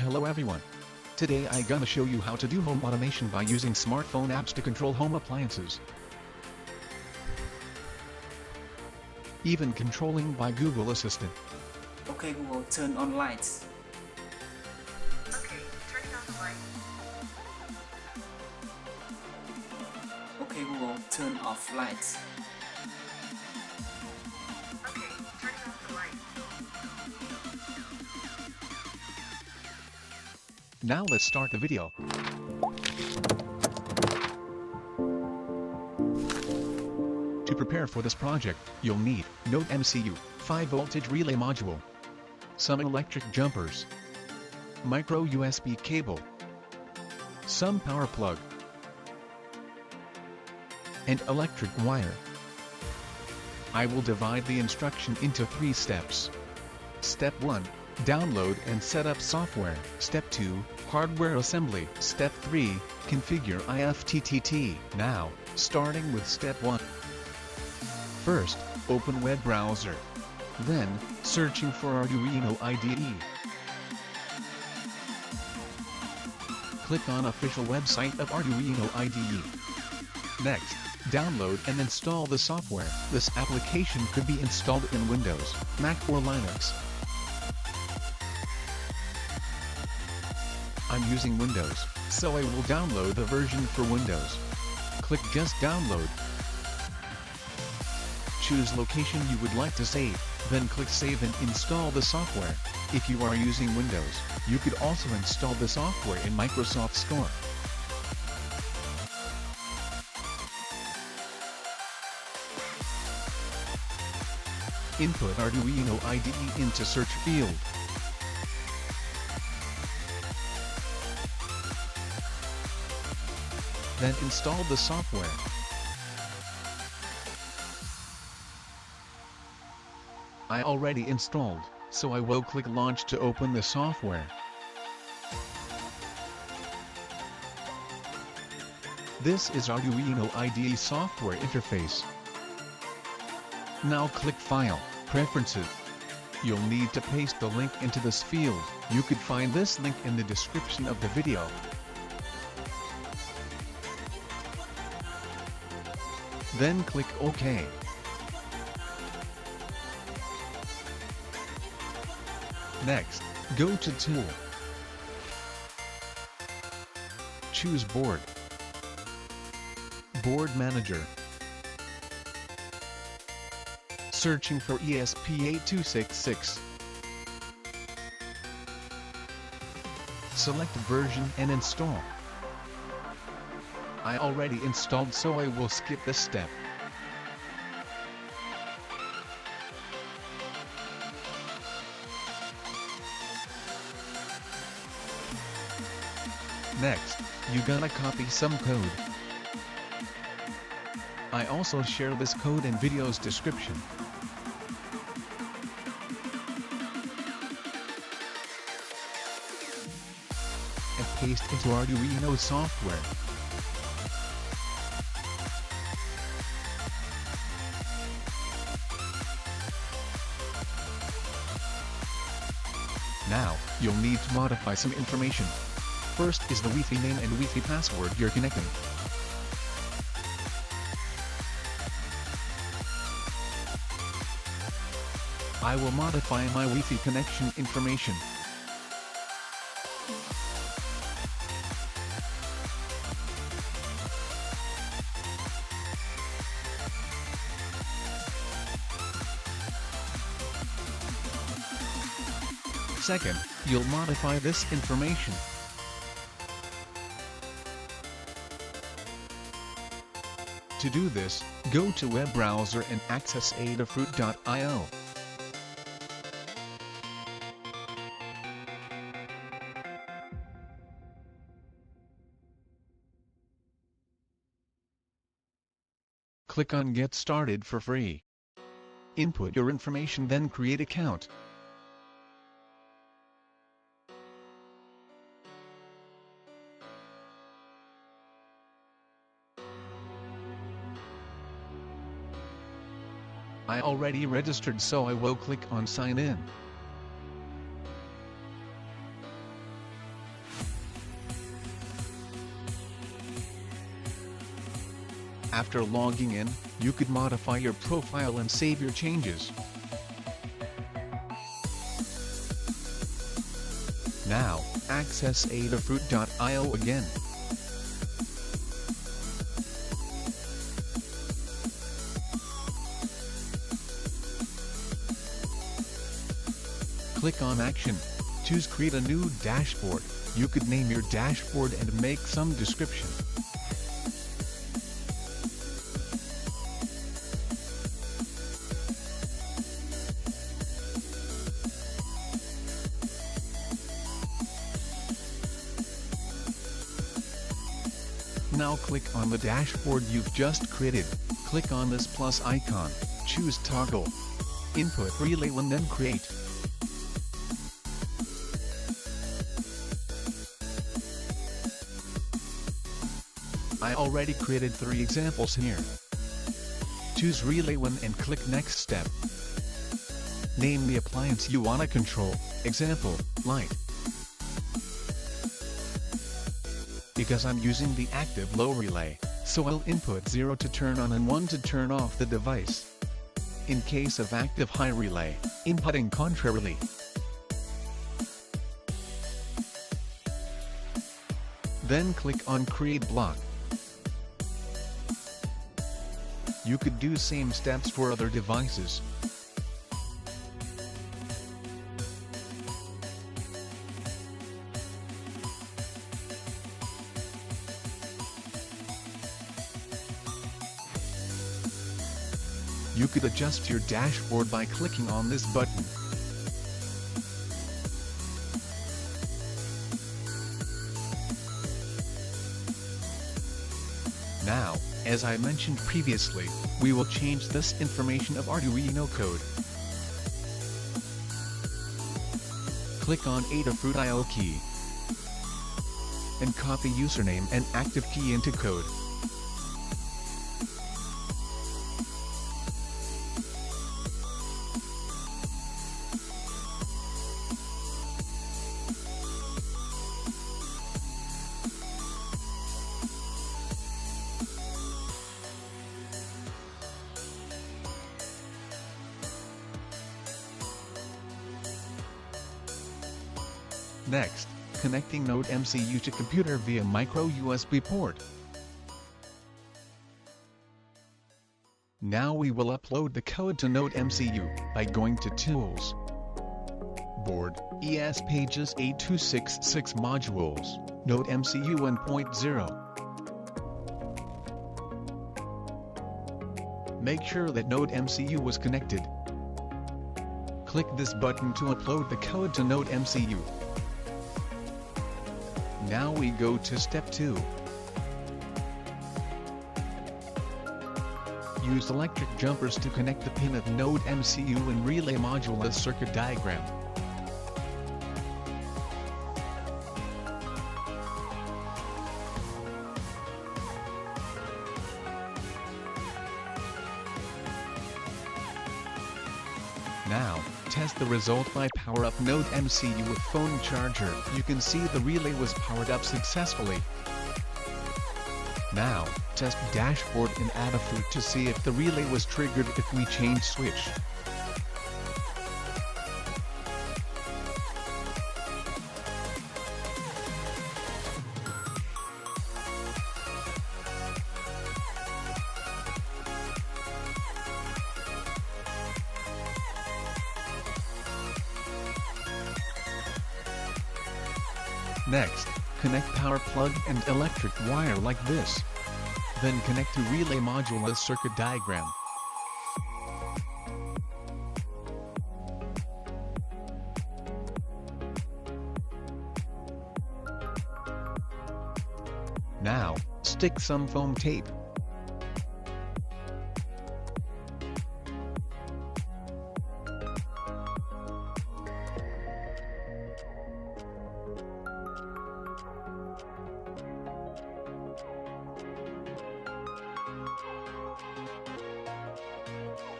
Hello everyone. Today I gonna show you how to do home automation by using smartphone apps to control home appliances. Even controlling by Google Assistant. Okay Google, turn on lights. Okay, turning on the light. Okay Google, turn off lights. Okay, turning off the light. Now let's start the video. To prepare for this project, you'll need NodeMCU, 5-voltage relay module, some electric jumpers, micro USB cable, some power plug, and electric wire. I will divide the instruction into 3 steps. Step 1. Download and set up software. Step 2. Hardware assembly. Step 3. Configure IFTTT. Now, starting with Step 1. First, open web browser. Then, searching for Arduino IDE. Click on official website of Arduino IDE. Next, download and install the software. This application could be installed in Windows, Mac or Linux. I'm using Windows, so I will download the version for Windows. Click Just Download. Choose location you would like to save, then click Save and install the software. If you are using Windows, you could also install the software in Microsoft Store. Input Arduino IDE into search field. Then install the software. I already installed, so I will click Launch to open the software. This is Arduino IDE software interface. Now click File, Preferences. You'll need to paste the link into this field. You could find this link in the description of the video. Then click OK. Next, go to Tool. Choose Board. Board Manager. Searching for ESP8266. Select version and install. I already installed, so I will skip this step. Next, you gonna copy some code. I also share this code in video's description. And paste into Arduino software. Now, you'll need to modify some information. First is the Wi-Fi name and Wi-Fi password you're connecting. I will modify my Wi-Fi connection information. Second, you'll modify this information. To do this, go to web browser and access adafruit.io. Click on Get Started for free. Input your information, then create account. I already registered, so I will click on Sign In. After logging in, you could modify your profile and save your changes. Now, access Adafruit.io again. Click on Action. Choose Create a new dashboard. You could name your dashboard and make some description. Now click on the dashboard you've just created. Click on this plus icon. Choose Toggle Input Relay and then Create. I already created 3 examples here. Choose Relay 1 and click Next Step. Name the appliance you wanna control, example, light. Because I'm using the active low relay, so I'll input 0 to turn on and 1 to turn off the device. In case of active high relay, inputting contrarily. Then click on Create Block. You could do same steps for other devices. You could adjust your dashboard by clicking on this button. Now, as I mentioned previously, we will change this information of Arduino code. Click on Adafruit.io key and copy username and active key into code. Next, connecting NodeMCU to computer via micro USB port. Now we will upload the code to NodeMCU by going to Tools, Board, ES Pages 8266 Modules, NodeMCU 1.0. Make sure that NodeMCU was connected. Click this button to upload the code to NodeMCU. Now we go to step 2. Use electric jumpers to connect the pin of NodeMCU and relay module as circuit diagram. Now, test the result by power up NodeMCU with phone charger. You can see the relay was powered up successfully. Now, test dashboard in Adafruit to see if the relay was triggered if we change switch. Next, connect power plug and electric wire like this. Then connect to relay module as circuit diagram. Now, stick some foam tape.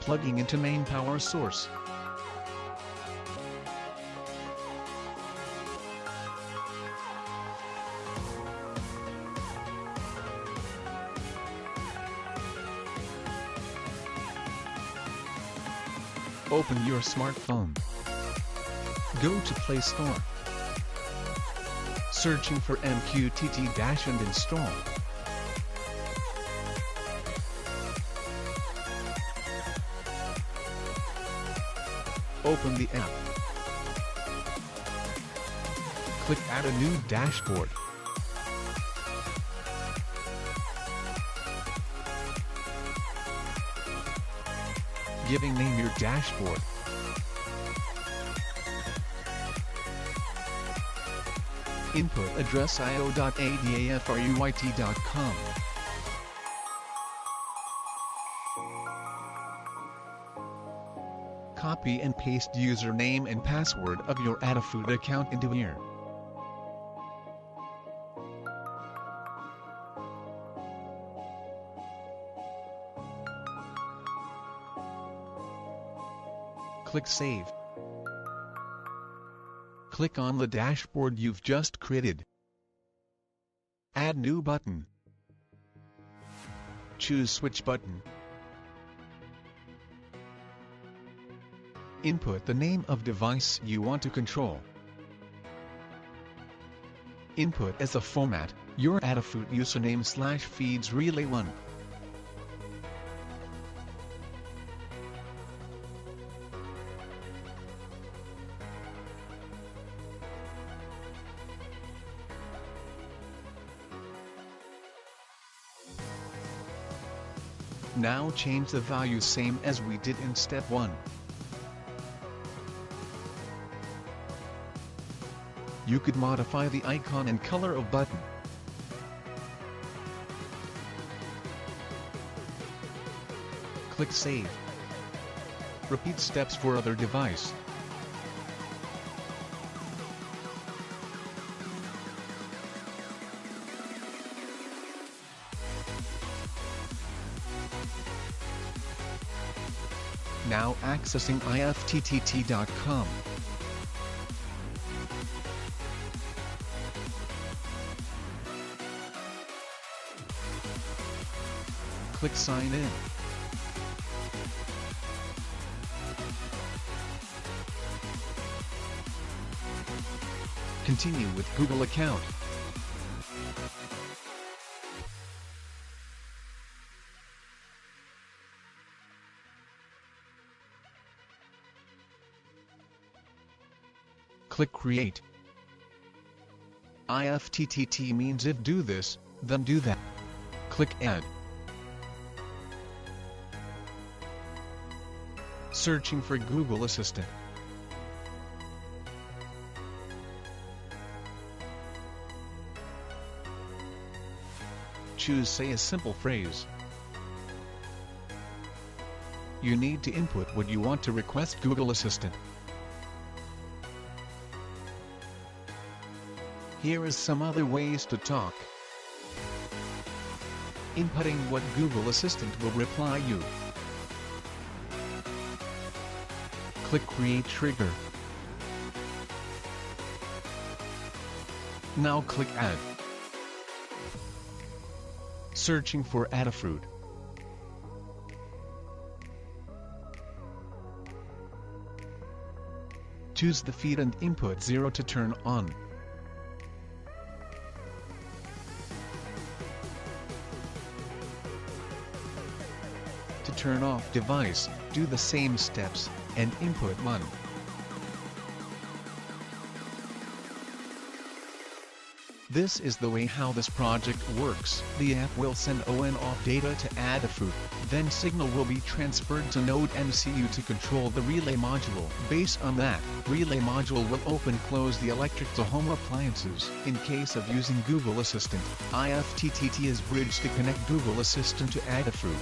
Plugging into main power source. Open your smartphone. Go to Play Store. Searching for MQTT- and install. Open the app. Click Add a new dashboard. Giving name your dashboard. Input address io.adafruit.com. Copy and paste username and password of your Adafruit account into here. Click Save. Click on the dashboard you've just created. Add new button. Choose Switch button. Input the name of device you want to control. Input as a format, your Adafruit username / feeds relay1. Now change the value same as we did in step 1. You could modify the icon and color of button. Click Save. Repeat steps for other device. Now accessing IFTTT.com. Click Sign In. Continue with Google account. Click Create. IFTTT means if do this, then do that. Click Add. Searching for Google Assistant. Choose Say a simple phrase. You need to input what you want to request Google Assistant. Here is some other ways to talk. Inputting what Google Assistant will reply you. Click Create Trigger. Now click Add. Searching for Adafruit. Choose the feed and input 0 to turn on. To turn off device, do the same steps, and input 1. This is the way how this project works. The app will send on-off data to Adafruit, then signal will be transferred to NodeMCU to control the relay module. Based on that, relay module will open-close the electric to home appliances. In case of using Google Assistant, IFTTT is bridge to connect Google Assistant to Adafruit.